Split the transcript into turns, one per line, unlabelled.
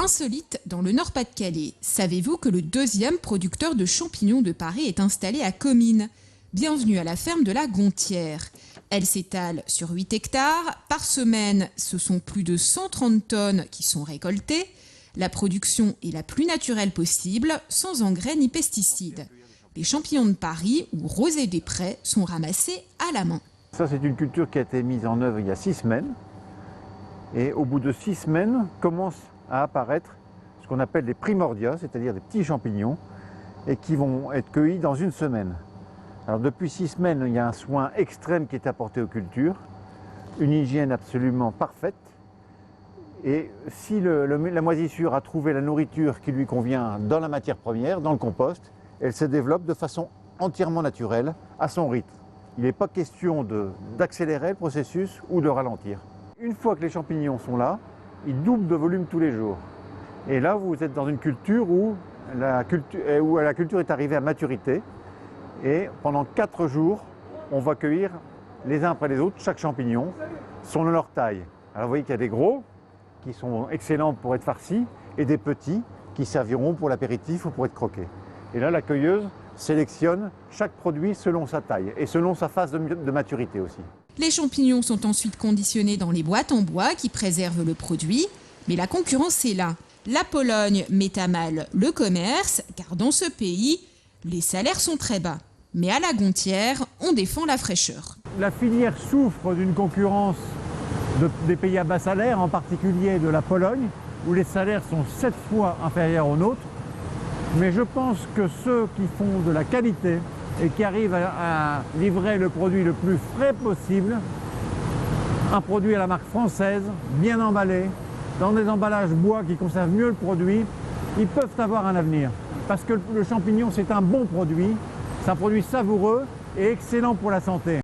Insolite dans le Nord-Pas-de-Calais. Savez-vous que le deuxième producteur de champignons de Paris est installé à Comines? Bienvenue à la ferme de la Gontière. Elle s'étale sur 8 hectares. Par semaine, ce sont plus de 130 tonnes qui sont récoltées. La production est la plus naturelle possible, sans engrais ni pesticides. Les champignons de Paris ou rosés des prés sont ramassés à la main.
Ça, c'est une culture qui a été mise en œuvre il y a 6 semaines. Et au bout de 6 semaines, commencent à apparaître ce qu'on appelle des primordia, c'est-à-dire des petits champignons, et qui vont être cueillis dans une semaine. Alors depuis 6 semaines, il y a un soin extrême qui est apporté aux cultures, une hygiène absolument parfaite. Et si la moisissure a trouvé la nourriture qui lui convient dans la matière première, dans le compost, elle se développe de façon entièrement naturelle, à son rythme. Il n'est pas question d'accélérer le processus ou de ralentir. Une fois que les champignons sont là, ils doublent de volume tous les jours. Et là, vous êtes dans une culture où la culture est arrivée à maturité. Et pendant 4 jours, on va cueillir les uns après les autres chaque champignon selon leur taille. Alors vous voyez qu'il y a des gros qui sont excellents pour être farcis et des petits qui serviront pour l'apéritif ou pour être croqués. Et là, la cueilleuse sélectionne chaque produit selon sa taille et selon sa phase de maturité aussi.
Les champignons sont ensuite conditionnés dans les boîtes en bois qui préservent le produit. Mais la concurrence est là. La Pologne met à mal le commerce, car dans ce pays, les salaires sont très bas. Mais à la Gontière, on défend la fraîcheur.
La filière souffre d'une concurrence des pays à bas salaire, en particulier de la Pologne, où les salaires sont 7 fois inférieurs aux nôtres. Mais je pense que ceux qui font de la qualité et qui arrivent à livrer le produit le plus frais possible, un produit à la marque française, bien emballé, dans des emballages bois qui conservent mieux le produit, ils peuvent avoir un avenir. Parce que le champignon, c'est un bon produit, c'est un produit savoureux et excellent pour la santé.